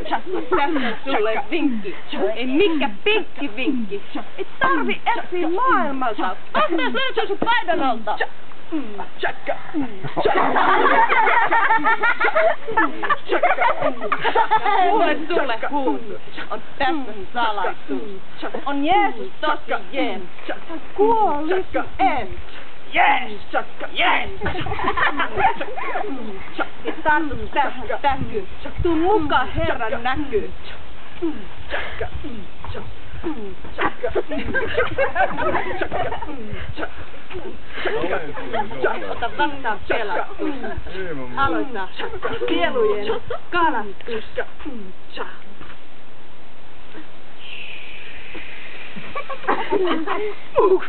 Tässä sulle vinkki. Ei mikä pikki vinkki. Ei tarvi etsiä maailmalta. Vastaus löytyy sun paidan alta. Kuule sulle huutu. On tässä salaisuus. On Jeesus tosi jen. Kuolisi en. Yes! Yes! Tartu tähän täkyyn. Tuu mukaan Herran näkyyn. Ota vastaan pelastus. Aloita sielujen kalastus. Oi,